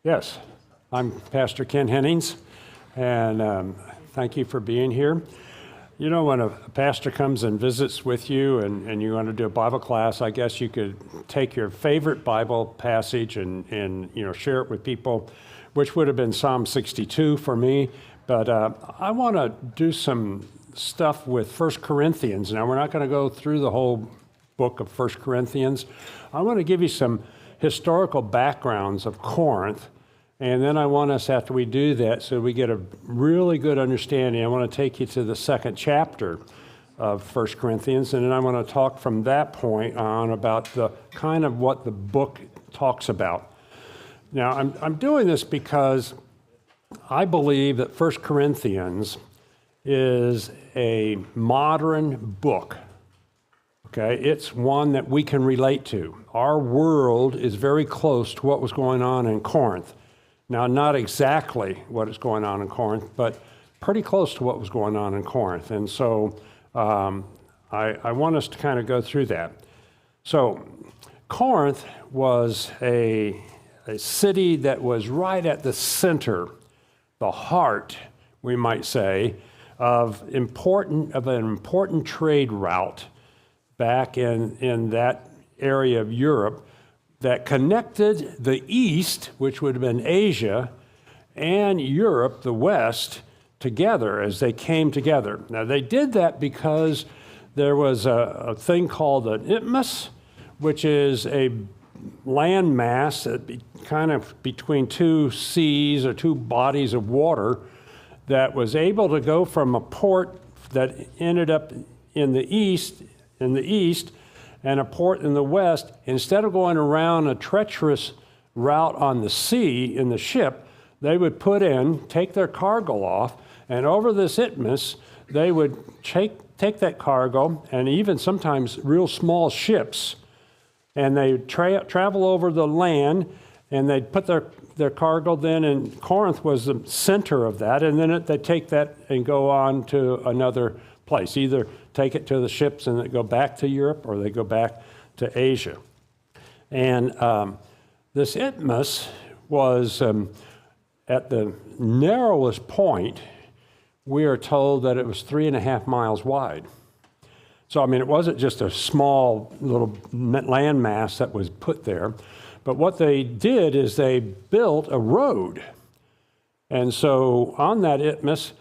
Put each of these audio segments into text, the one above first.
Yes, I'm Pastor Ken Hennings, and thank you for being here. You know, when a pastor comes and visits with you and you want to do a Bible class, I guess you could take your favorite Bible passage and share it with people, which would have been Psalm 62 for me. But I want to do some stuff with 1 Corinthians. Now, we're not going to go through the whole book of 1 Corinthians. I want to give you some historical backgrounds of Corinth. And then I want us, after we do that, so we get a really good understanding, I want to take you to the second chapter of 1 Corinthians, and then I want to talk from that point on about the kind of what the book talks about. Now, I'm doing this because I believe that 1 Corinthians is a modern book. Okay, it's one that we can relate to. Our world is very close to what was going on in Corinth. Now, not exactly what is going on in Corinth, but pretty close to what was going on in Corinth. And so I want us to kind of go through that. So Corinth was a city that was right at the center, the heart, we might say, of an important trade route back in that area of Europe that connected the East, which would have been Asia, and Europe, the West, together as they came together. Now, they did that because there was a thing called an isthmus, which is a land mass that kind of between two seas or two bodies of water that was able to go from a port that ended up in the east, and a port in the west. Instead of going around a treacherous route on the sea in the ship, they would take their cargo off, and over this isthmus, they would take that cargo, and even sometimes real small ships, and they'd travel over the land, and they'd put their cargo then, and Corinth was the center of that, and then they'd take that and go on to another place, either take it to the ships and they go back to Europe or they go back to Asia. And this isthmus was at the narrowest point, we are told that it was 3.5 miles wide. So, I mean, it wasn't just a small little landmass that was put there, but what they did is they built a road. And so on that isthmus,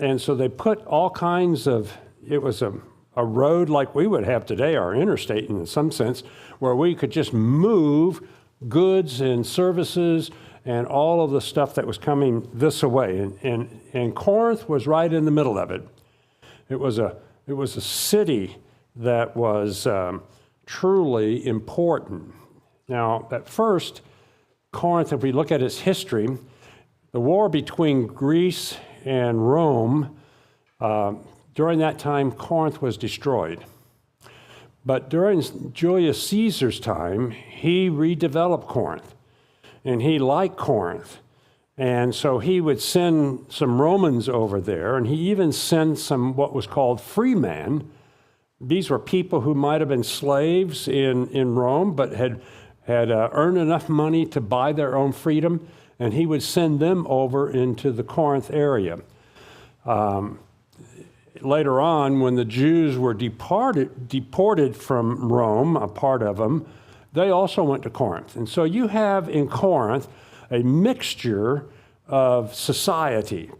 and so they put all kinds of, it was a road like we would have today, our interstate in some sense, where we could just move goods and services and all of the stuff that was coming this way. And Corinth was right in the middle of it. It was a city that was truly important. Now, at first, Corinth, if we look at its history, the war between Greece and Rome, during that time, Corinth was destroyed. But during Julius Caesar's time, he redeveloped Corinth, and he liked Corinth. And so he would send some Romans over there, and he even sent some what was called freemen. These were people who might have been slaves in Rome, but had earned enough money to buy their own freedom, and he would send them over into the Corinth area. Later on, when the Jews were deported from Rome, a part of them, they also went to Corinth. And so you have in Corinth a mixture of society.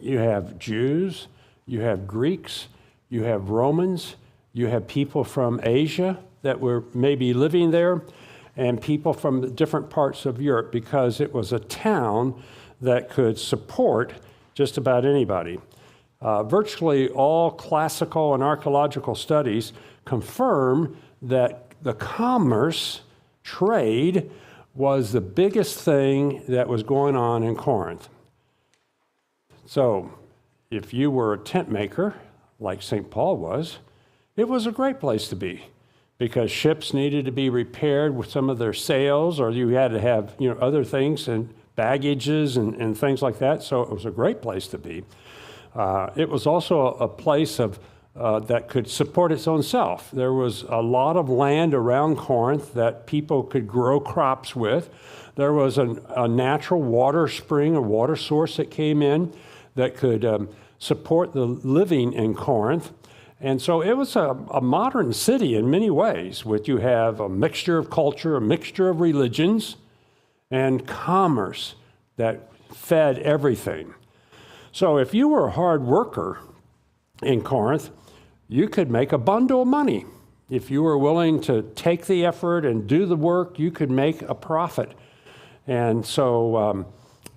You have Jews, you have Greeks, you have Romans, you have people from Asia that were maybe living there, and people from different parts of Europe, because it was a town that could support just about anybody. Virtually all classical and archaeological studies confirm that the commerce, trade, was the biggest thing that was going on in Corinth. So if you were a tent maker, like St. Paul was, it was a great place to be, because ships needed to be repaired with some of their sails, or you had to have other things and baggages and things like that, so it was a great place to be. It was also a place that could support its own self. There was a lot of land around Corinth that people could grow crops with. There was a natural water spring, a water source that came in that could support the living in Corinth. And so it was a modern city in many ways, which you have a mixture of culture, a mixture of religions, and commerce that fed everything. So if you were a hard worker in Corinth, you could make a bundle of money. If you were willing to take the effort and do the work, you could make a profit. And so,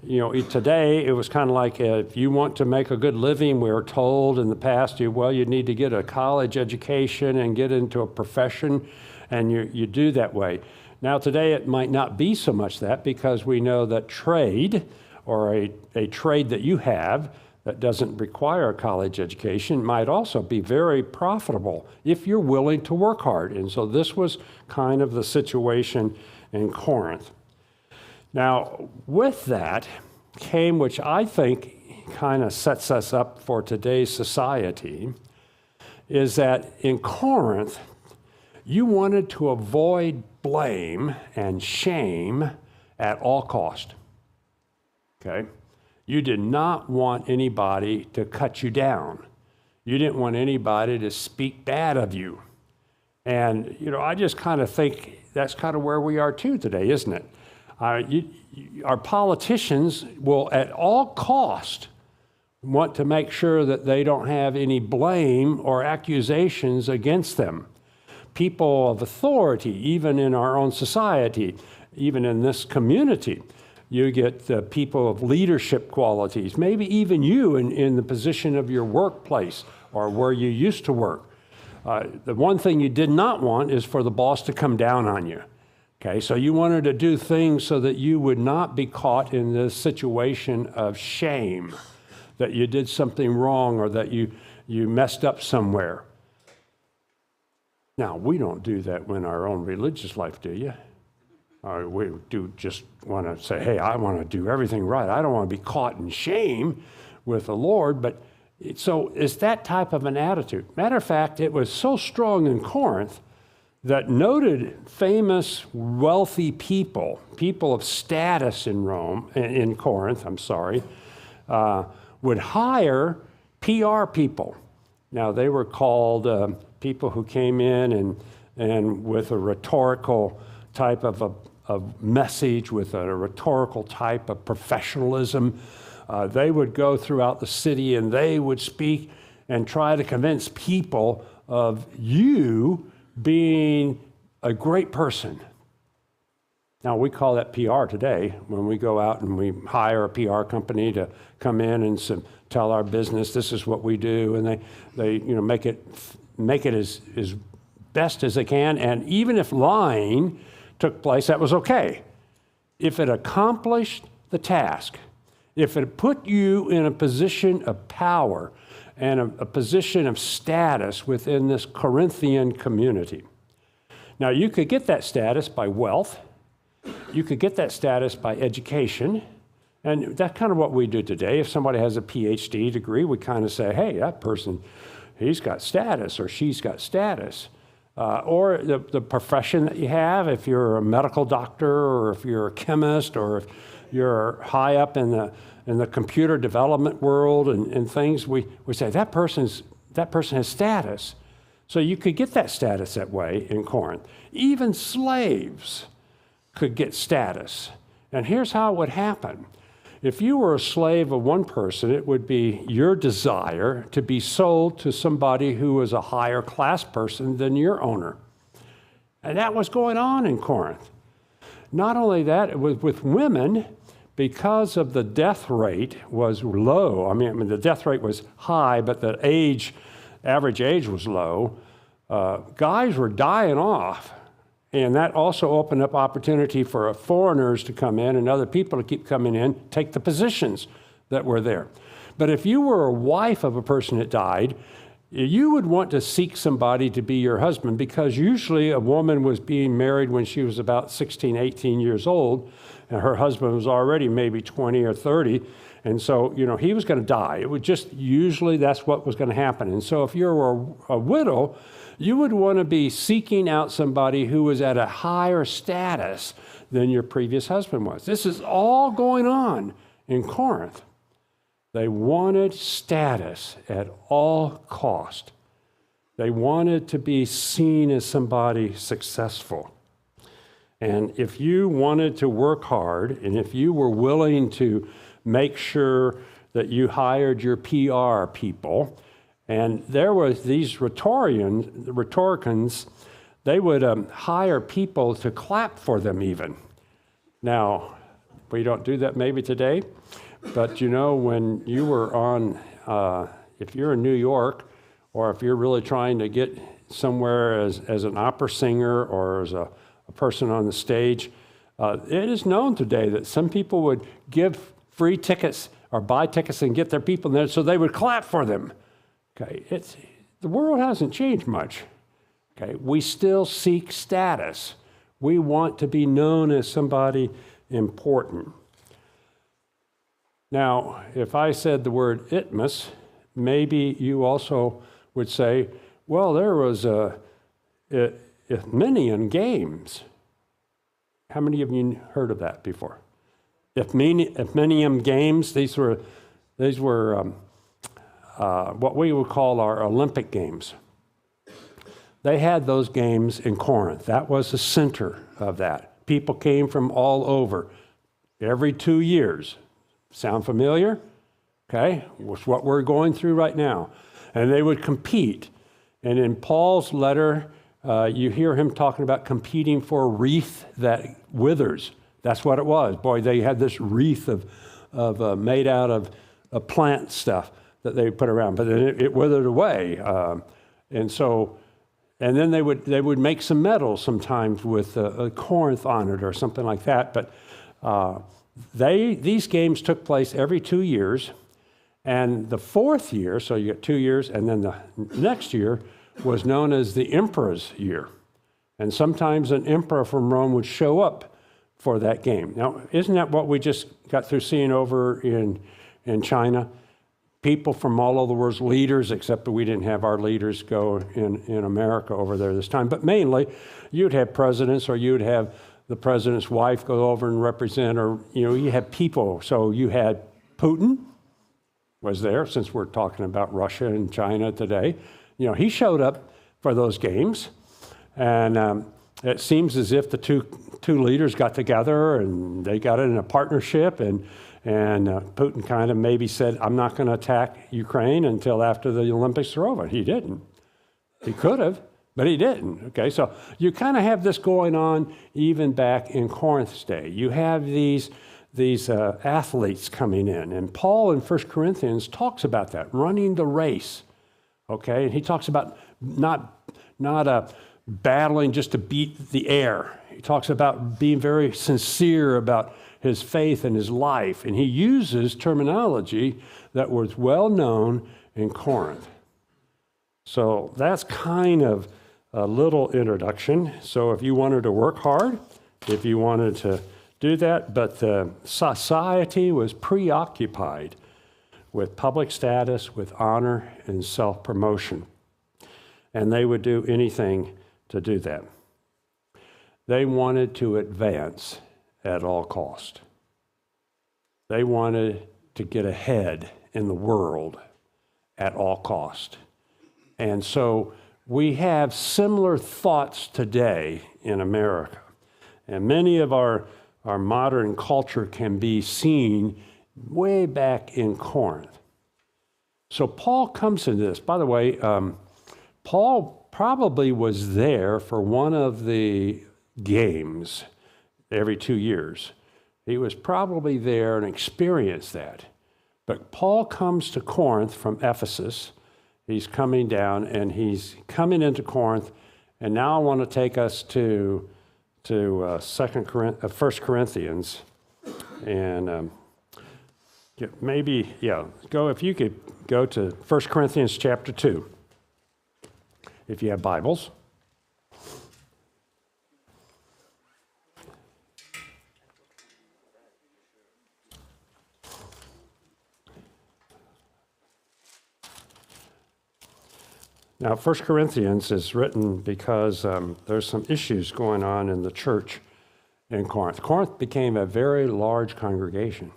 today it was kind of like if you want to make a good living, we were told in the past, you need to get a college education and get into a profession, and you do that way. Now today it might not be so much that, because we know that trade, or a trade that you have that doesn't require a college education, might also be very profitable if you're willing to work hard. And so this was kind of the situation in Corinth. Now, with that came, which I think kind of sets us up for today's society, is that in Corinth, you wanted to avoid blame and shame at all cost. Okay? You did not want anybody to cut you down. You didn't want anybody to speak bad of you. And, I just kind of think that's kind of where we are too today, isn't it? Our politicians will at all cost want to make sure that they don't have any blame or accusations against them. People of authority, even in our own society, even in this community, you get people of leadership qualities, maybe even you in the position of your workplace or where you used to work. The one thing you did not want is for the boss to come down on you. Okay, so you wanted to do things so that you would not be caught in this situation of shame, that you did something wrong or that you messed up somewhere. Now, we don't do that in our own religious life, do you? Or we do just want to say, hey, I want to do everything right. I don't want to be caught in shame with the Lord. But so it's that type of an attitude. Matter of fact, it was so strong in Corinth that noted, famous, wealthy people of status in Corinth, would hire PR people. Now, they were called people who came in and with a rhetorical type of a message, with a rhetorical type of professionalism. They would go throughout the city and they would speak and try to convince people of you being a great person. Now, we call that PR today when we go out and we hire a PR company to come in and tell our business, this is what we do, and they make it as best as they can. And even if lying took place, that was okay. If it accomplished the task, if it put you in a position of power and a position of status within this Corinthian community. Now, you could get that status by wealth. You could get that status by education. And that's kind of what we do today. If somebody has a PhD degree, we kind of say, hey, that person, he's got status or she's got status. Or the profession that you have, if you're a medical doctor or if you're a chemist or if you're high up in the computer development world and things, we say that person has status. So you could get that status that way in Corinth. Even slaves could get status. And here's how it would happen. If you were a slave of one person, it would be your desire to be sold to somebody who was a higher class person than your owner. And that was going on in Corinth. Not only that, it was with women, because of the death rate was low. I mean, the death rate was high, but the average age was low. Guys were dying off. And that also opened up opportunity for foreigners to come in and other people to keep coming in, take the positions that were there. But if you were a wife of a person that died, you would want to seek somebody to be your husband, because usually a woman was being married when she was about 16, 18 years old, and her husband was already maybe 20 or 30. And so, he was going to die. It would just, usually that's what was going to happen. And so if you're a widow, you would want to be seeking out somebody who was at a higher status than your previous husband was. This is all going on in Corinth. They wanted status at all cost. They wanted to be seen as somebody successful. And if you wanted to work hard, and if you were willing to make sure that you hired your PR people, and there was these rhetoricians, they would hire people to clap for them even. Now, we don't do that maybe today, but when you were on, if you're in New York, or if you're really trying to get somewhere as an opera singer or as a person on the stage, it is known today that some people would give free tickets or buy tickets and get their people there so they would clap for them. Okay, the world hasn't changed much. Okay, we still seek status. We want to be known as somebody important. Now, if I said the word itmus, maybe you also would say, well, there was Isthmian Games. How many of you heard of that before? Isthmian Games, these were what we would call our Olympic Games. They had those games in Corinth. That was the center of that. People came from all over every 2 years. Sound familiar? Okay, it's what we're going through right now. And they would compete. And in Paul's letter, you hear him talking about competing for a wreath that withers. That's what it was. Boy, they had this wreath of made out of plant stuff that they put around, but then it withered away. And then they would make some medals sometimes with Corinth on it or something like that. But these games took place every 2 years, and the fourth year, so you get 2 years, and then the next year was known as the Emperor's Year. And sometimes an emperor from Rome would show up for that game. Now, isn't that what we just got through seeing over in China? People from all over the world, leaders, except that we didn't have our leaders go in America over there this time. But mainly, you'd have presidents, or you'd have the president's wife go over and represent, or you had people. So you had Putin was there, since we're talking about Russia and China today. He showed up for those games, and it seems as if the two leaders got together and they got in a partnership, and Putin kind of maybe said, I'm not going to attack Ukraine until after the Olympics are over. He didn't. He could have, but he didn't. Okay, so you kind of have this going on even back in Corinth's day. You have these athletes coming in, and Paul in 1 Corinthians talks about that, running the race. Okay, and he talks about not battling just to beat the air. He talks about being very sincere about his faith and his life, and he uses terminology that was well known in Corinth. So that's kind of a little introduction. So if you wanted to work hard, if you wanted to do that, but the society was preoccupied with public status, with honor, and self-promotion. And they would do anything to do that. They wanted to advance at all cost. They wanted to get ahead in the world at all cost. And so we have similar thoughts today in America. And many of our modern culture can be seen way back in Corinth. So Paul comes into this. By the way, Paul probably was there for one of the games every 2 years. He was probably there and experienced that. But Paul comes to Corinth from Ephesus. He's coming down, and he's coming into Corinth. And now I want to take us to 1 Corinthians. And if you could go to 1 Corinthians chapter 2. if you have Bibles. Now, 1 Corinthians is written because there's some issues going on in the church in Corinth. Corinth became a very large congregation.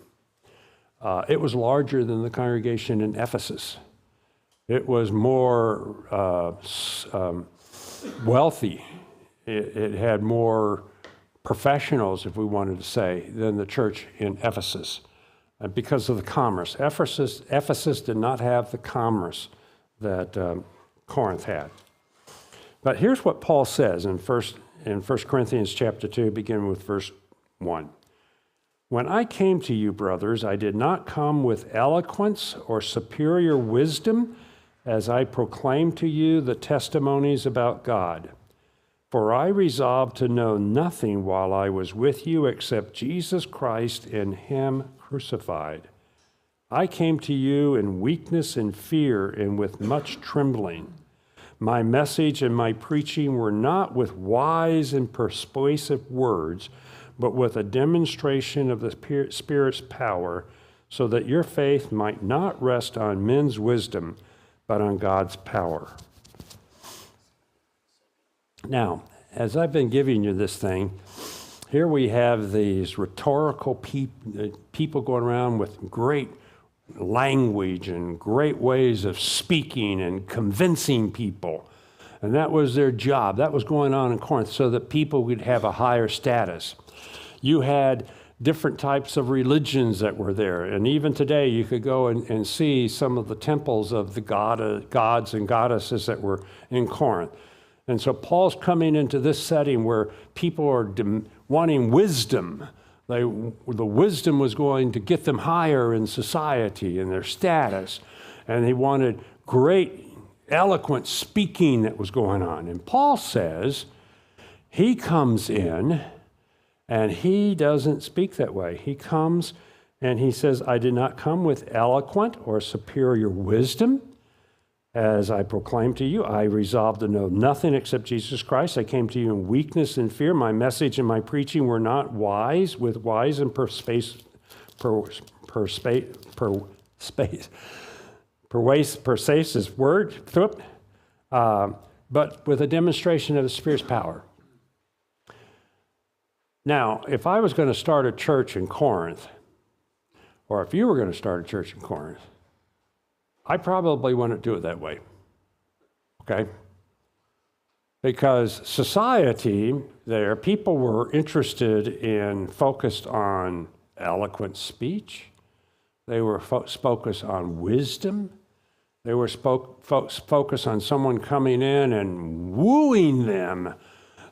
It was larger than the congregation in Ephesus. It was more wealthy. It had more professionals, if we wanted to say, than the church in Ephesus because of the commerce. Ephesus did not have the commerce that Corinth had. But here's what Paul says in 1 Corinthians chapter 2, beginning with verse 1. When I came to you, brothers, I did not come with eloquence or superior wisdom as I proclaimed to you the testimonies about God. For I resolved to know nothing while I was with you except Jesus Christ and Him crucified. I came to you in weakness and fear and with much trembling. My message and my preaching were not with wise and persuasive words, but with a demonstration of the Spirit's power, so that your faith might not rest on men's wisdom, but on God's power. Now, as I've been giving you this thing, here we have these rhetorical people going around with great language and great ways of speaking and convincing people. And that was their job. That was going on in Corinth so that people would have a higher status. You had different types of religions that were there. And even today, you could go and see some of the temples of the gods and goddesses that were in Corinth. And so Paul's coming into this setting where people are wanting wisdom. The wisdom was going to get them higher in society and their status. And they wanted great, eloquent speaking that was going on. And Paul says he comes in and he doesn't speak that way. He comes and he says, I did not come with eloquent or superior wisdom. As I proclaimed to you, I resolved to know nothing except Jesus Christ. I came to you in weakness and fear. My message and my preaching were not with wise and persuasive word, but with a demonstration of the Spirit's power. Now, if I was going to start a church in Corinth, or if you were going to start a church in Corinth, I probably wouldn't do it that way, okay? Because society there, people were interested in, focused on eloquent speech. They were focused on wisdom. They were focused on someone coming in and wooing them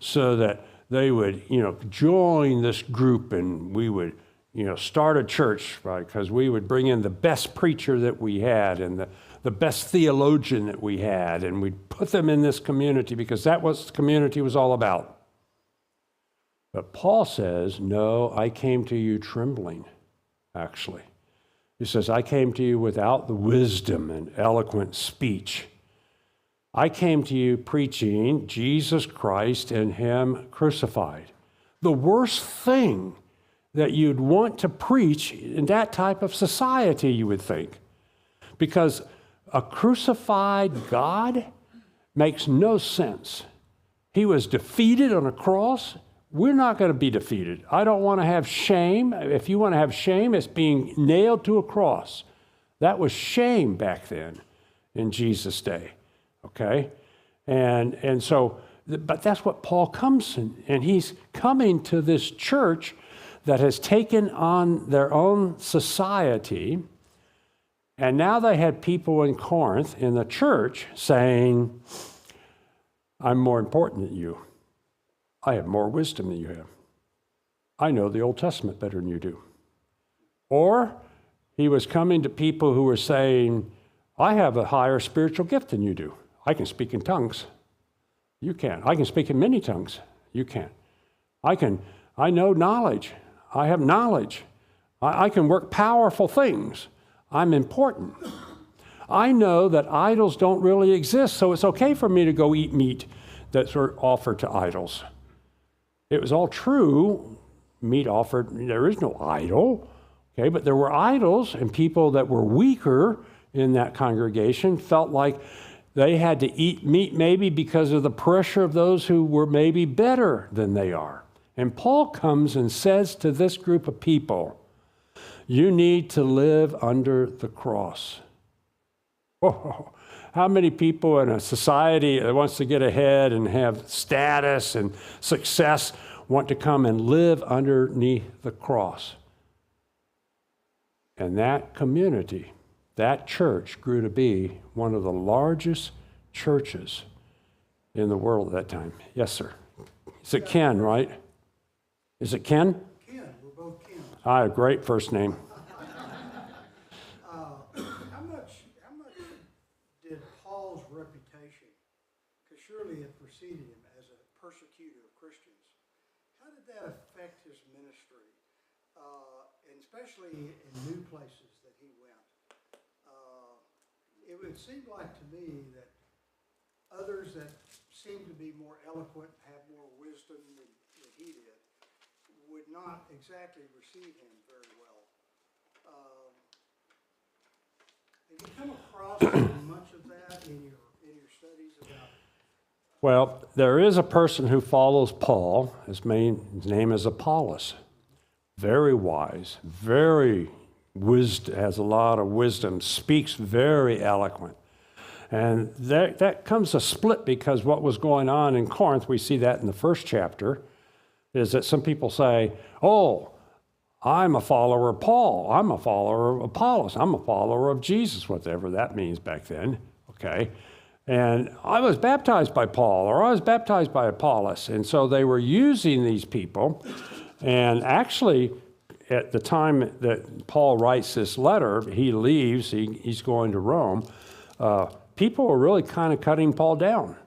so that they would, join this group and we would, start a church, right? Because we would bring in the best preacher that we had and the best theologian that we had, and we'd put them in this community because that was the community was all about. But Paul says, no, I came to you trembling, actually. He says, I came to you without the wisdom and eloquent speech. I came to you preaching Jesus Christ and Him crucified. The worst thing that you'd want to preach in that type of society, you would think. Because a crucified God makes no sense. He was defeated on a cross. We're not going to be defeated. I don't want to have shame. If you want to have shame, it's being nailed to a cross. That was shame back then in Jesus' day, okay? And so, but that's what Paul comes in, and he's coming to this church that has taken on their own society, and now they had people in Corinth, in the church, saying, I'm more important than you. I have more wisdom than you have. I know the Old Testament better than you do. Or he was coming to people who were saying, I have a higher spiritual gift than you do. I can speak in tongues. You can't. I can speak in many tongues. You can't. I know knowledge. I have knowledge. I can work powerful things. I'm important. I know that idols don't really exist, so it's okay for me to go eat meat that's offered to idols. It was all true, meat offered, there is no idol, okay, but there were idols, and people that were weaker in that congregation felt like they had to eat meat maybe because of the pressure of those who were maybe better than they are. And Paul comes and says to this group of people, you need to live under the cross. Whoa. How many people in a society that wants to get ahead and have status and success want to come and live underneath the cross? And that community, that church grew to be one of the largest churches in the world at that time. Yes, sir. Is it Ken, right? Is it Ken? Ken, we're both Ken. Ah, great first name. How much did Paul's reputation, because surely it preceded him as a persecutor of Christians, how did that affect his ministry, and especially in new places that he went? It would seem like to me that others that seem to be more eloquent, have more wisdom than he did, would not exactly receive him very well. Have you come across much of that in your studies about? Well, there is a person who follows Paul. His name is Apollos. Very wise, has a lot of wisdom, speaks very eloquent. And that comes a split because what was going on in Corinth, we see that in the first chapter, is that some people say, oh, I'm a follower of Paul, I'm a follower of Apollos, I'm a follower of Jesus, whatever that means back then, okay? And I was baptized by Paul, or I was baptized by Apollos. And so they were using these people. And actually, at the time that Paul writes this letter, he leaves, he's going to Rome, people were really kind of cutting Paul down.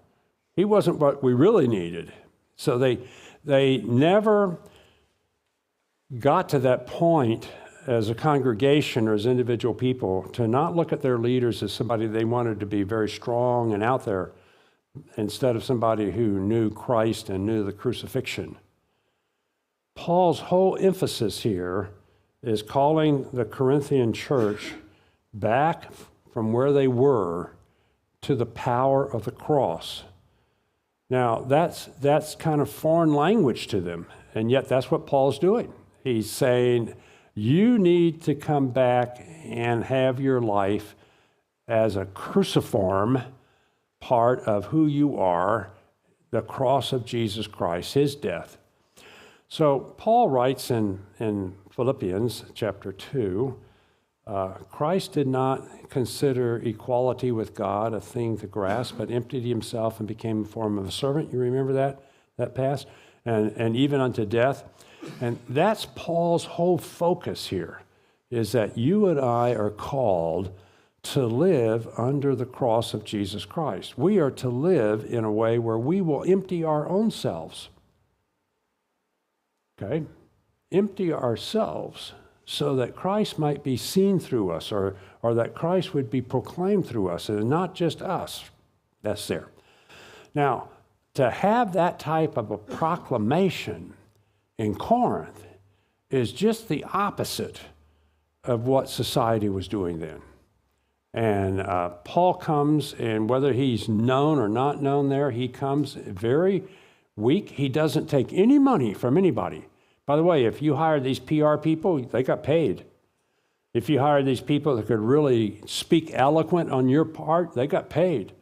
He wasn't what we really needed. So they never got to that point as a congregation or as individual people to not look at their leaders as somebody they wanted to be very strong and out there instead of somebody who knew Christ and knew the crucifixion. Paul's whole emphasis here is calling the Corinthian church back from where they were to the power of the cross. Now, that's kind of foreign language to them, and yet that's what Paul's doing. He's saying, you need to come back and have your life as a cruciform part of who you are, the cross of Jesus Christ, his death. So Paul writes in Philippians chapter 2, Christ did not consider equality with God a thing to grasp, but emptied himself and became the form of a servant. You remember that past? And even unto death. And that's Paul's whole focus here, is that you and I are called to live under the cross of Jesus Christ. We are to live in a way where we will empty our own selves. Okay? Empty ourselves so that Christ might be seen through us, or that Christ would be proclaimed through us, and not just us. That's there. Now, to have that type of a proclamation in Corinth is just the opposite of what society was doing then. And Paul comes, and whether he's known or not known there, he comes very weak. He doesn't take any money from anybody. By the way, if you hired these PR people, they got paid. If you hired these people that could really speak eloquent on your part, they got paid.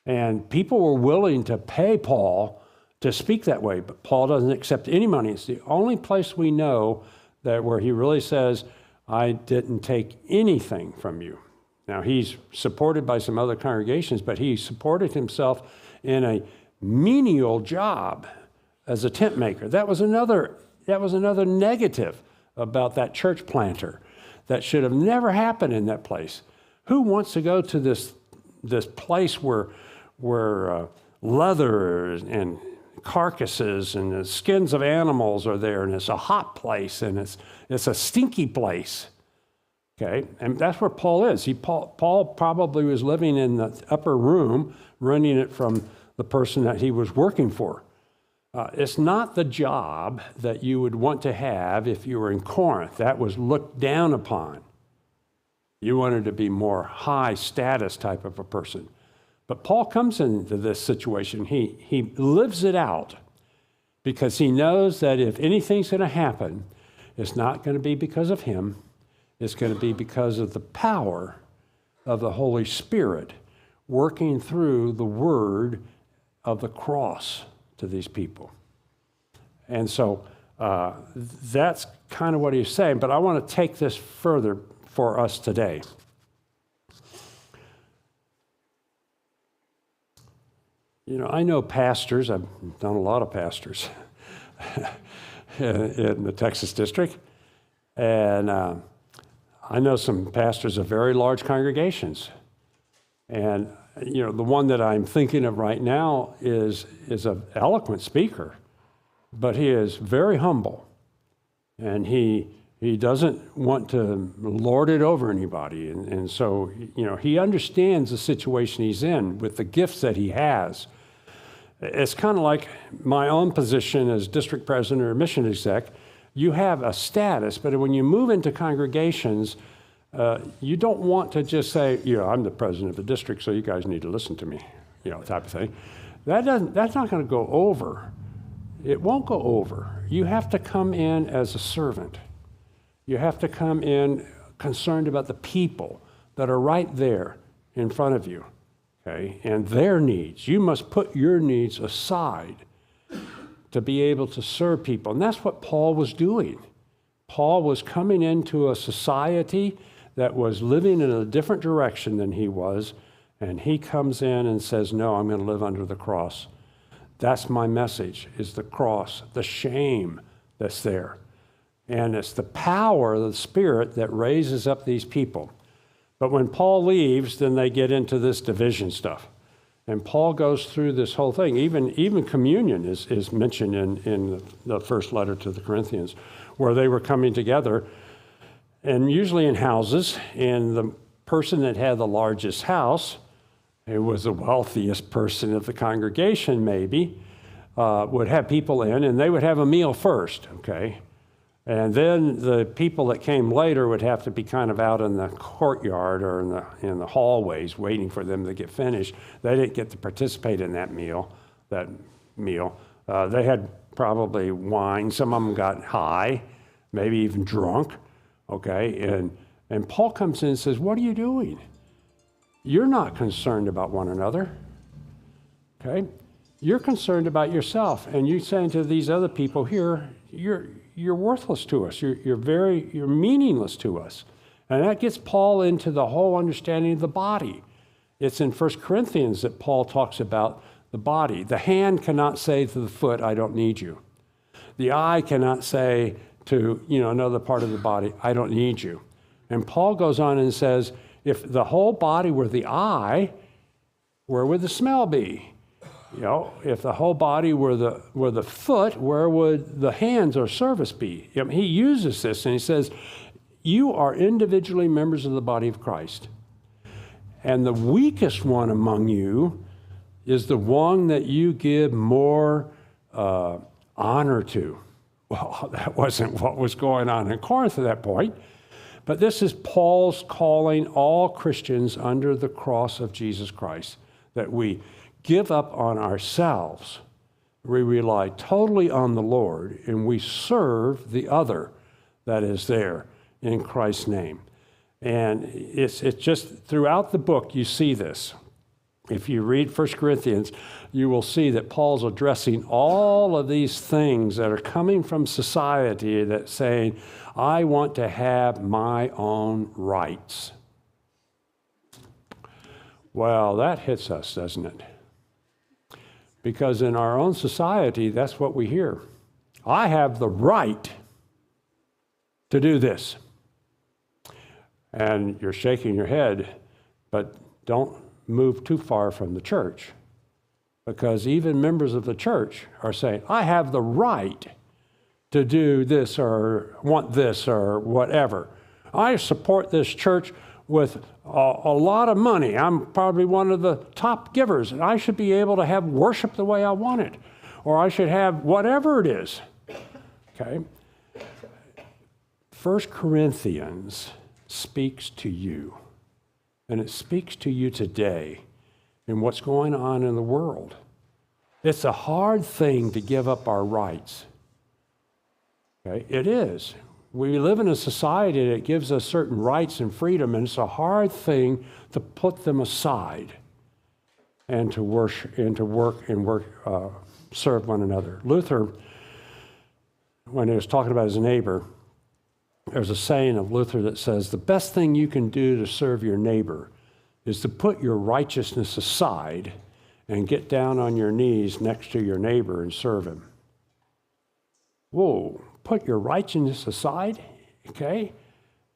And people were willing to pay Paul to speak that way, but Paul doesn't accept any money. It's the only place we know that where he really says, I didn't take anything from you. Now, he's supported by some other congregations, but he supported himself in a menial job as a tent maker. That was another negative about that church planter that should have never happened in that place. Who wants to go to this place where leather and carcasses and the skins of animals are there, and it's a hot place, and it's a stinky place? Okay, and that's where Paul is. Paul probably was living in the upper room, running it from the person that he was working for. It's not the job that you would want to have if you were in Corinth. That was looked down upon. You wanted to be more high status type of a person. But Paul comes into this situation. He lives it out because he knows that if anything's going to happen, it's not going to be because of him. It's going to be because of the power of the Holy Spirit working through the word of the cross to these people. And so that's kind of what he's saying, but I want to take this further for us today. You know, I know pastors, I've done a lot of pastors in the Texas district, and I know some pastors of very large congregations. And, you know, the one that I'm thinking of right now is an eloquent speaker, but he is very humble. And he doesn't want to lord it over anybody. And so, you know, he understands the situation he's in with the gifts that he has. It's kind of like my own position as district president or mission exec. You have a status, but when you move into congregations, you don't want to just say, you know, I'm the president of the district, so you guys need to listen to me, you know, type of thing. That's not going to go over. It won't go over. You have to come in as a servant. You have to come in concerned about the people that are right there in front of you, okay, and their needs. You must put your needs aside to be able to serve people. And that's what Paul was doing. Paul was coming into a society that was living in a different direction than he was, and he comes in and says, no, I'm going to live under the cross. That's my message, is the cross, the shame that's there. And it's the power of the Spirit that raises up these people. But when Paul leaves, then they get into this division stuff. And Paul goes through this whole thing. Even communion is mentioned in the first letter to the Corinthians, where they were coming together, and usually in houses. And the person that had the largest house, it was the wealthiest person of the congregation maybe, would have people in, and they would have a meal first, okay? And then the people that came later would have to be kind of out in the courtyard or in the hallways waiting for them to get finished. They didn't get to participate in that meal. They had probably wine. Some of them got high, maybe even drunk, okay? And Paul comes in and says, what are you doing? You're not concerned about one another, okay? You're concerned about yourself. And you're saying to these other people here, you're worthless to us. You're meaningless to us. And that gets Paul into the whole understanding of the body. It's in 1 Corinthians that Paul talks about the body. The hand cannot say to the foot, I don't need you. The eye cannot say to, you know, another part of the body, I don't need you. And Paul goes on and says, if the whole body were the eye, where would the smell be? You know, if the whole body were the foot, where would the hands or service be? I mean, he uses this and he says, you are individually members of the body of Christ. And the weakest one among you is the one that you give more honor to. Well, that wasn't what was going on in Corinth at that point. But this is Paul's calling all Christians under the cross of Jesus Christ, that we give up on ourselves. We rely totally on the Lord, and we serve the other that is there in Christ's name. And it's just throughout the book you see this. If you read 1 Corinthians, you will see that Paul's addressing all of these things that are coming from society that's saying, I want to have my own rights. Well, that hits us, doesn't it? Because in our own society, that's what we hear. I have the right to do this. And you're shaking your head, but don't move too far from the church. Because even members of the church are saying, I have the right to do this or want this or whatever. I support this church with a lot of money. I'm probably one of the top givers, and I should be able to have worship the way I want it, or I should have whatever it is. Okay? 1 Corinthians speaks to you, and it speaks to you today in what's going on in the world. It's a hard thing to give up our rights. Okay? It is. We live in a society that gives us certain rights and freedom, and it's a hard thing to put them aside and to worship and to work and serve one another. Luther, when he was talking about his neighbor, there's a saying of Luther that says, the best thing you can do to serve your neighbor is to put your righteousness aside and get down on your knees next to your neighbor and serve him. Whoa, put your righteousness aside, okay?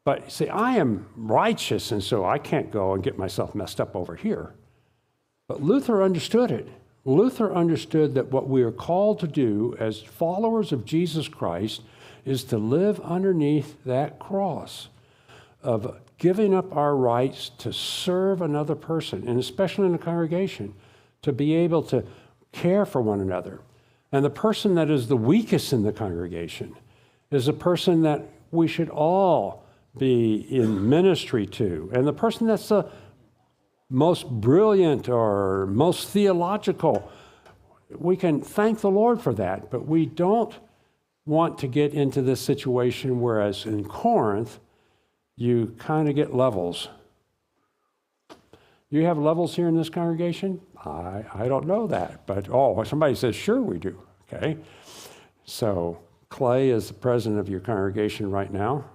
But see, I am righteous, and so I can't go and get myself messed up over here. But Luther understood it. Luther understood that what we are called to do as followers of Jesus Christ is to live underneath that cross of giving up our rights to serve another person, and especially in the congregation, to be able to care for one another. And the person that is the weakest in the congregation is a person that we should all be in ministry to. And the person that's the most brilliant or most theological, we can thank the Lord for that. But we don't want to get into this situation, whereas in Corinth, you kind of get levels. You have levels here in this congregation? I don't know that, but somebody says, sure we do, okay? So Clay is the president of your congregation right now.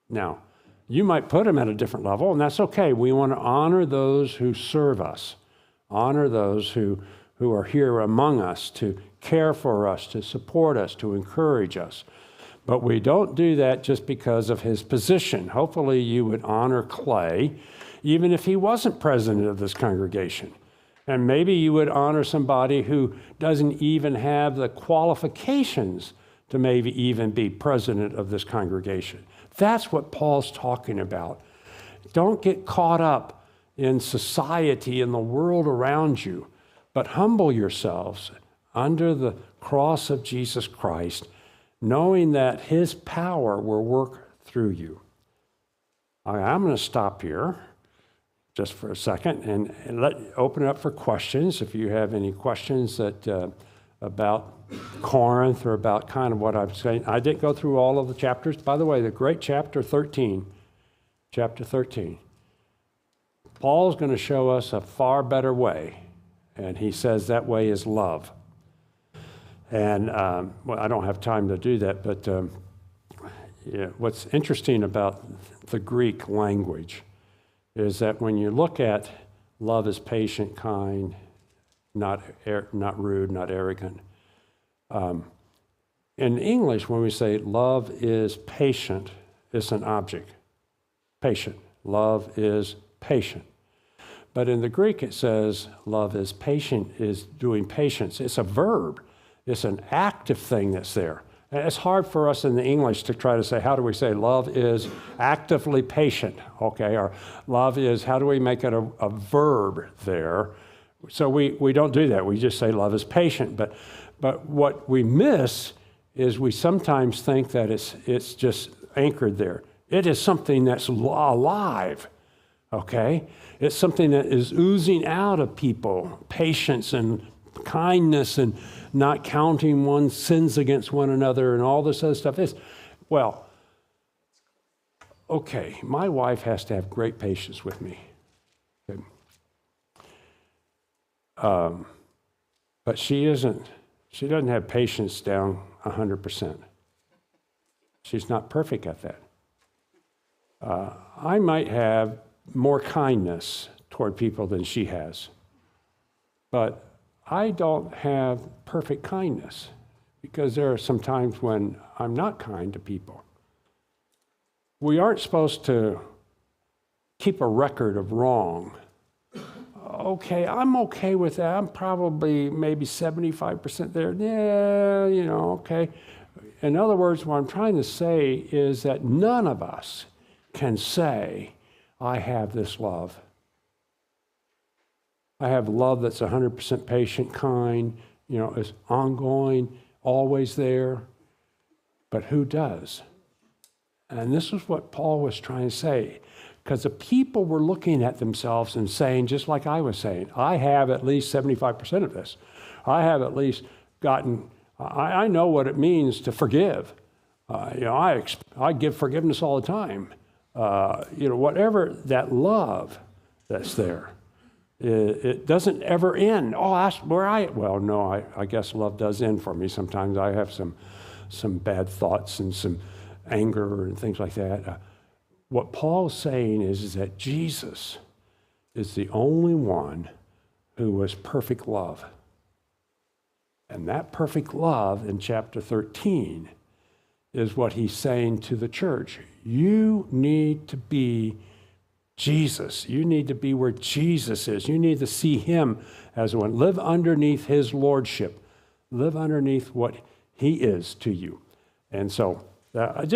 Now, you might put him at a different level, and that's okay. We want to honor those who serve us, honor those who are here among us to care for us, to support us, to encourage us. But we don't do that just because of his position. Hopefully you would honor Clay, even if he wasn't president of this congregation. And maybe you would honor somebody who doesn't even have the qualifications to maybe even be president of this congregation. That's what Paul's talking about. Don't get caught up in society and the world around you, but humble yourselves under the cross of Jesus Christ, knowing that his power will work through you. I'm going to stop here just for a second and open it up for questions. If you have any questions that about Corinth or about kind of what I'm saying. I didn't go through all of the chapters. By the way, the great chapter 13. Paul's going to show us a far better way, and he says that way is love. And well, I don't have time to do that, but what's interesting about the Greek language is that when you look at love is patient, kind, not rude, not arrogant. In English, when we say love is patient, it's an object. Patient. Love is patient. But in the Greek, it says love is patient, is doing patience. It's a verb. It's an active thing that's there. And it's hard for us in the English to try to say, how do we say love is actively patient, okay? Or love is, how do we make it a verb there? So we don't do that. We just say love is patient. But what we miss is we sometimes think that it's just anchored there. It is something that's alive, okay? It's something that is oozing out of people, patience and kindness and not counting one's sins against one another and all this other stuff. Okay, my wife has to have great patience with me. Okay. But she doesn't have patience down 100%. She's not perfect at that. I might have more kindness toward people than she has, but I don't have perfect kindness because there are some times when I'm not kind to people. We aren't supposed to keep a record of wrong. Okay, I'm okay with that. I'm probably maybe 75% there. Yeah, okay. In other words, what I'm trying to say is that none of us can say, I have this love. I have love that's 100% patient, kind, is ongoing, always there. But who does? And this is what Paul was trying to say. Because the people were looking at themselves and saying, just like I was saying, I have at least 75% of this. I have at least gotten, I know what it means to forgive. I give forgiveness all the time. Whatever that love that's there, it doesn't ever end. Oh, that's where well, no, I guess love does end for me. Sometimes I have some bad thoughts and some anger and things like that. What Paul's saying is that Jesus is the only one who was perfect love. And that perfect love in chapter 13 is what he's saying to the church. You need to be Jesus. You need to be where Jesus is. You need to see him as one. Live underneath his lordship. Live underneath what he is to you. And so 1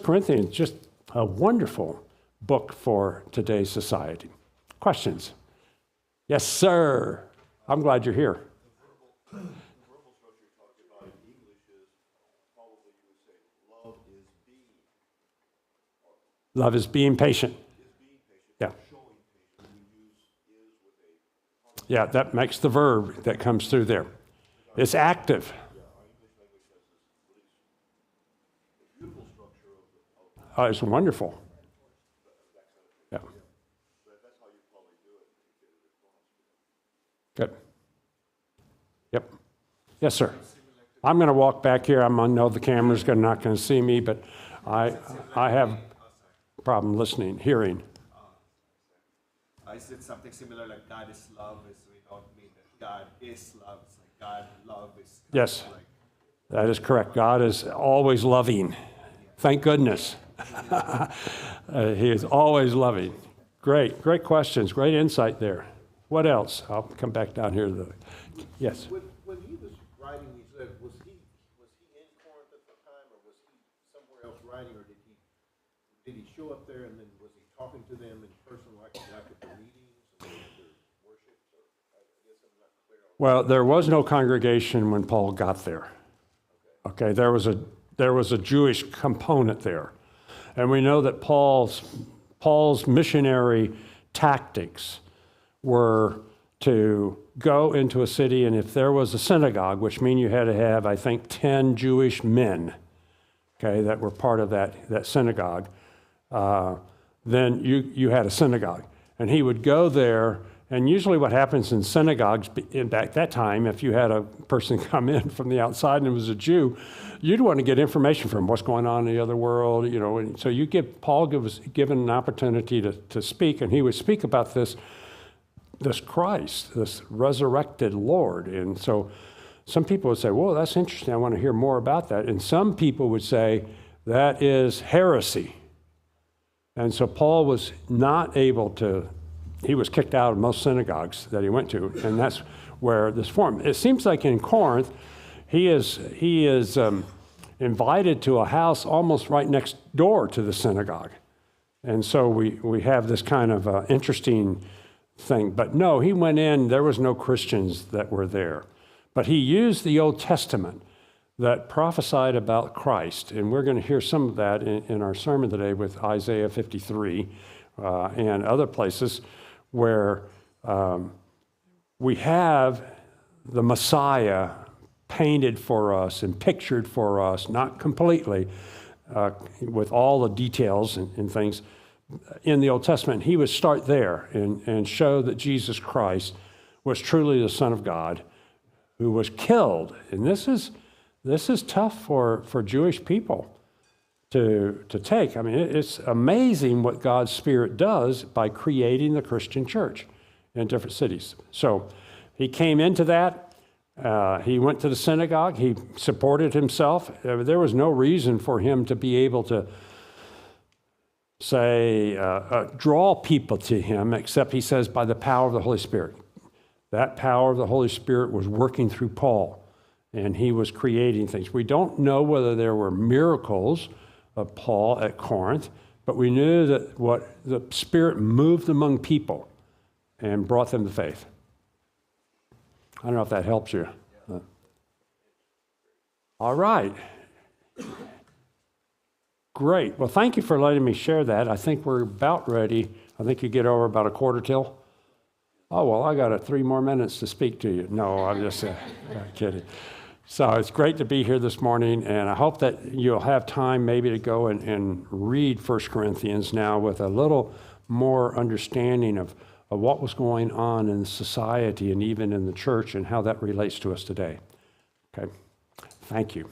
Corinthians, just a wonderful book for today's society. Questions? Yes, sir. I'm glad you're here. The verbal structure you talked about in English is probably you would say love is being. Love is being patient. Yeah. Showing patience. We use is with a. Yeah, that makes the verb that comes through there. It's active. Yeah, our English language has this beautiful structure of It's wonderful. Yeah. that's how you probably do it to get it across. Good. Yep. Yes, sir. I'm going to walk back here. I know the camera's not going to see me, but I have a problem hearing. I said something similar like God is love we don't mean that God is love. It's like God love is Yes, that is correct. God is always loving. Thank goodness. He is always loving. Great questions. Great insight there. What else? I'll come back down here to yes. When he was writing these letters, was he in Corinth at the time, or was he somewhere else writing, or did he show up there and then was he talking to them in person like at the meetings and the worships? Or I guess I'm not clear on. Well, there was no congregation when Paul got there. Okay, there was a Jewish component there. And we know that Paul's missionary tactics were to go into a city, and if there was a synagogue, which means you had to have, I think, 10 Jewish men, okay, that were part of that synagogue, then you had a synagogue. And he would go there, and usually what happens in synagogues, back that time, if you had a person come in from the outside and it was a Jew, you'd want to get information from what's going on in the other world, and so Paul was given an opportunity to speak, and he would speak about this Christ, this resurrected Lord. And so some people would say, well, that's interesting. I want to hear more about that. And some people would say, that is heresy. And so Paul was not able to, he was kicked out of most synagogues that he went to. And that's where this formed. It seems like in Corinth, he is invited to a house almost right next door to the synagogue. And so we have this kind of interesting thing. But no, he went in, there was no Christians that were there. But he used the Old Testament that prophesied about Christ. And we're going to hear some of that in our sermon today with Isaiah 53 and other places where we have the Messiah painted for us and pictured for us, not completely, with all the details and things, in the Old Testament. He would start there and show that Jesus Christ was truly the Son of God who was killed. And this is tough for Jewish people to take. I mean, it's amazing what God's Spirit does by creating the Christian church in different cities. So he came into that. He went to the synagogue. He supported himself. There was no reason for him to be able to draw people to him, except he says by the power of the Holy Spirit. That power of the Holy Spirit was working through Paul, and he was creating things. We don't know whether there were miracles of Paul at Corinth, but we knew that what the Spirit moved among people and brought them to faith. I don't know if that helps you. All right. Great. Well, thank you for letting me share that. I think we're about ready. I think you get over about a quarter till. Oh, well, I got 3 more minutes to speak to you. No, I'm just kidding. So it's great to be here this morning, and I hope that you'll have time maybe to go and read 1 Corinthians now with a little more understanding of what was going on in society and even in the church and how that relates to us today. Okay, thank you.